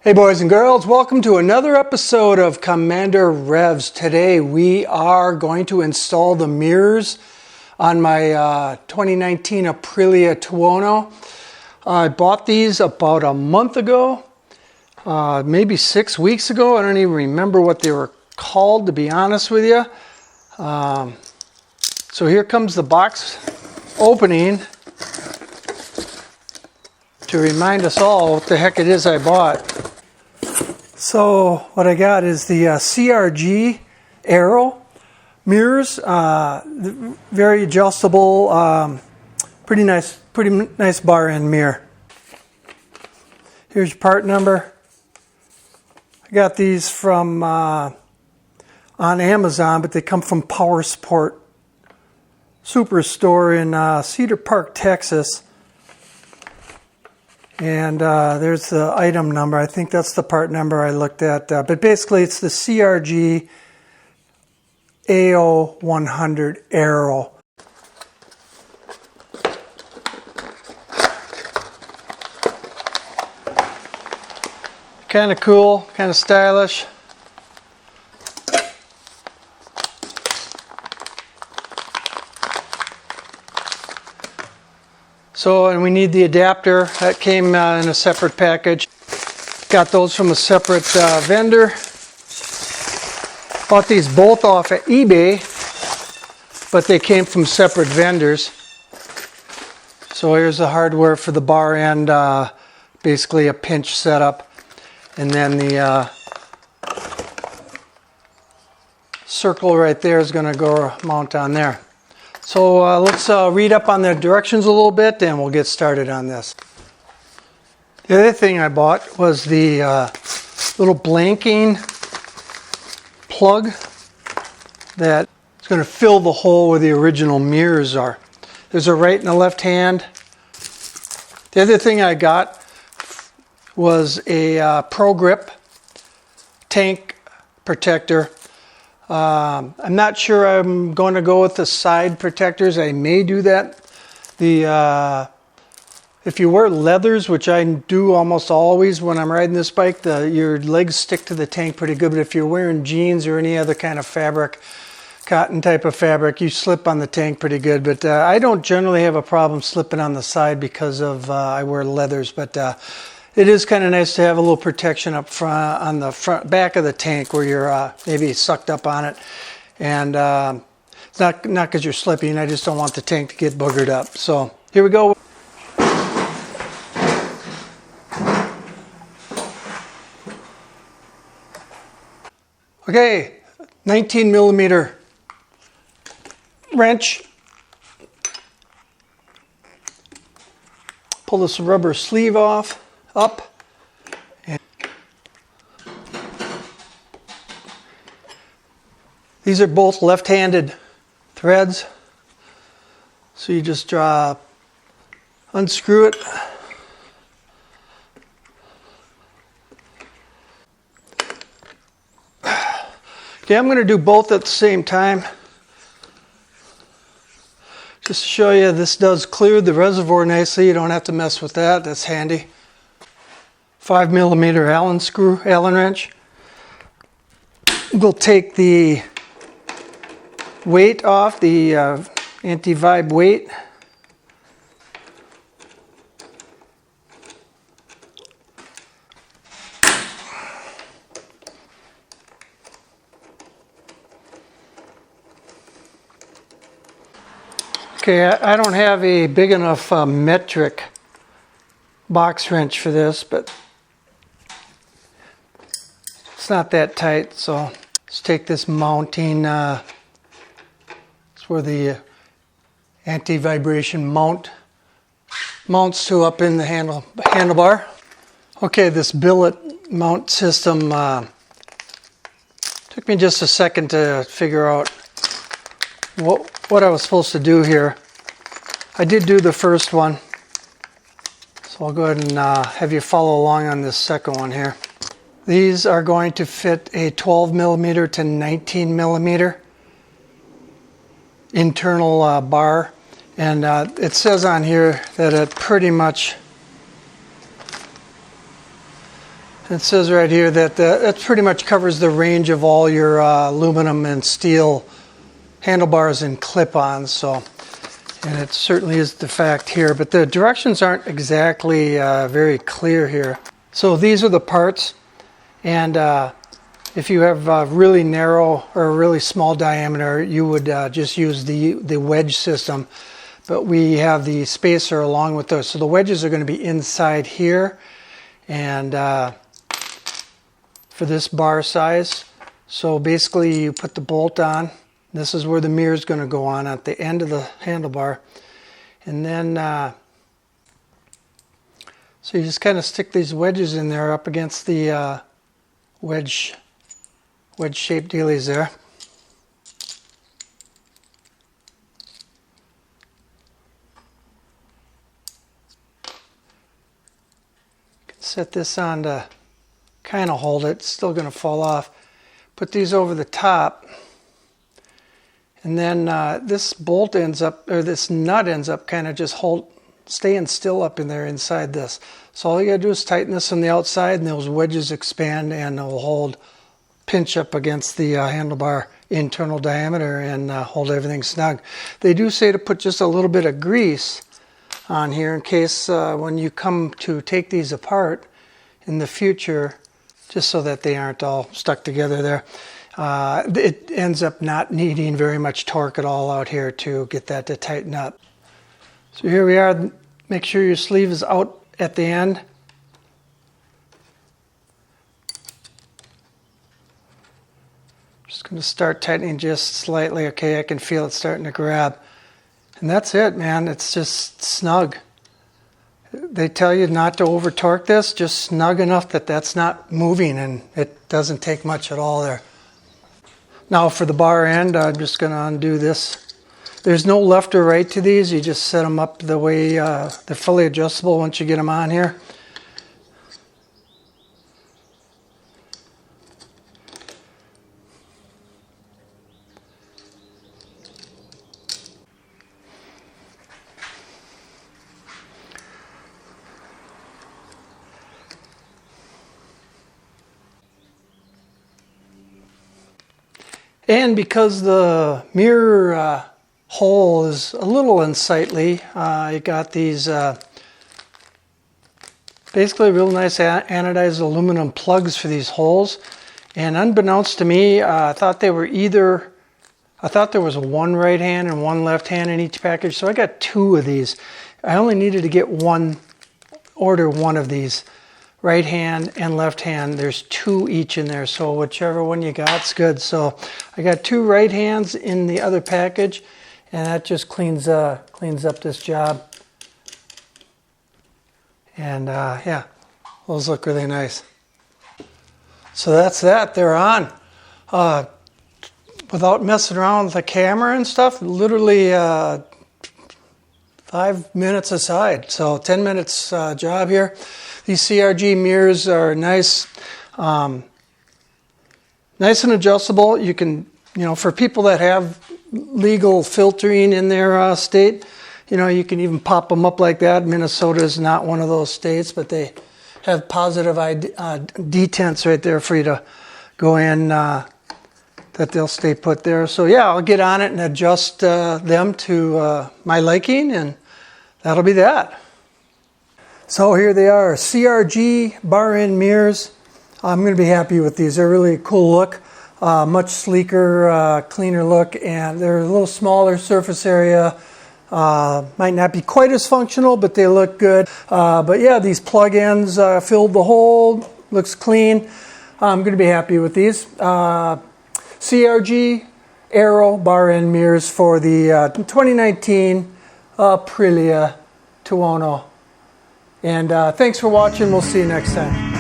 Hey boys and girls, welcome to another episode of Commander Revs. Today we are going to install the mirrors on my 2019 Aprilia Tuono. I bought these about a month ago, maybe 6 weeks ago. I don't even remember what they were called, to be honest with you. So here comes the box opening to remind us all what the heck it is I bought. So what I got is the CRG Aero mirrors, very adjustable, pretty nice bar end mirror. Here's your part number. I got these from on Amazon, but they come from Power Sport Superstore in Cedar Park, Texas. And there's the item number. I think that's the part number I looked at. But basically, it's the CRG AO100 Aero. Kind of cool, kind of stylish. So, and we need the adapter. That came in a separate package. Got those from a separate vendor. Bought these both off of eBay, but they came from separate vendors. So here's the hardware for the bar end, basically a pinch setup. And then the circle right there is going to go mount on there. So let's read up on the directions a little bit and we'll get started on this. The other thing I bought was the little blanking plug that is going to fill the hole where the original mirrors are. There's a right and a left hand. The other thing I got was a Pro Grip tank protector. I'm not sure I'm going to go with the side protectors. I may do that. If you wear leathers, which I do almost always when I'm riding this bike, your legs stick to the tank pretty good. But if you're wearing jeans or any other kind of fabric, cotton type of fabric, you slip on the tank pretty good. But I don't generally have a problem slipping on the side because of I wear leathers. But it is kind of nice to have a little protection up front on the back of the tank where you're maybe sucked up on it. And it's not because you're slipping, I just don't want the tank to get boogered up. So here we go. Okay, 19 millimeter wrench. Pull this rubber sleeve off. Up, and these are both left-handed threads, so you just unscrew it, okay. I'm going to do both at the same time just to show you. This does clear the reservoir nicely. You don't have to mess with that. That's handy. 5 millimeter Allen wrench. We'll take the weight off, the anti-vibe weight. Okay, I don't have a big enough metric box wrench for this, but it's not that tight, so let's take this mounting, it's where the anti-vibration mounts to up in the handlebar. Okay, this billet mount system took me just a second to figure out what I was supposed to do here. I did do the first one, so I'll go ahead and have you follow along on this second one here. These are going to fit a 12 millimeter to 19 millimeter internal bar, and it says on here that it pretty much It says right here that that pretty much covers the range of all your aluminum and steel handlebars and clip-ons. So, and it certainly is the fact here, but the directions aren't exactly very clear here. So these are the parts, and if you have a really narrow or a really small diameter, you would just use the wedge system. But we have the spacer along with those. So the wedges are going to be inside here, and for this bar size. So basically you put the bolt on. This is where the mirror is going to go on at the end of the handlebar. And then, so you just kind of stick these wedges in there up against the wedge shaped dealies there. You can set this on to kind of hold it. It's still going to fall off. Put these over the top, and then this bolt ends up, or this nut ends up kind of just staying still up in there inside this. So all you gotta do is tighten this on the outside, and those wedges expand and they'll pinch up against the handlebar internal diameter and hold everything snug. They do say to put just a little bit of grease on here in case when you come to take these apart in the future, just so that they aren't all stuck together there. It ends up not needing very much torque at all out here to get that to tighten up. So here we are. Make sure your sleeve is out at the end. Just going to start tightening just slightly. Okay, I can feel it starting to grab. And that's it, man. It's just snug. They tell you not to over torque this, just snug enough that that's not moving, and it doesn't take much at all there. Now for the bar end, I'm just going to undo this. There's no left or right to these. You just set them up the way they're fully adjustable once you get them on here. And because the mirror hole is a little unsightly, I got these basically real nice anodized aluminum plugs for these holes. And unbeknownst to me, I thought there was one right hand and one left hand in each package, so I got two of these. I only needed to order one of these. Right hand and left hand, there's two each in there, so whichever one you got's good. So I got two right hands in the other package, and that just cleans up this job. And yeah, those look really nice. So that's that. They're on. Without messing around with the camera and stuff, literally 5 minutes aside. So 10 minutes job here. These CRG mirrors are nice, nice and adjustable. You can, for people that have legal filtering in their state, you can even pop them up like that. Minnesota is not one of those states, but they have positive detents right there for you to go in, that they'll stay put there. So yeah, I'll get on it and adjust them to my liking, and that'll be that. So here they are, CRG bar end mirrors. I'm going to be happy with these. They're really a cool look, much sleeker, cleaner look, and they're a little smaller surface area. Might not be quite as functional, but they look good. But yeah, these plug-ins filled the hole, looks clean. I'm going to be happy with these. CRG Aero bar end mirrors for the 2019 Aprilia Tuono. And thanks for watching. We'll see you next time.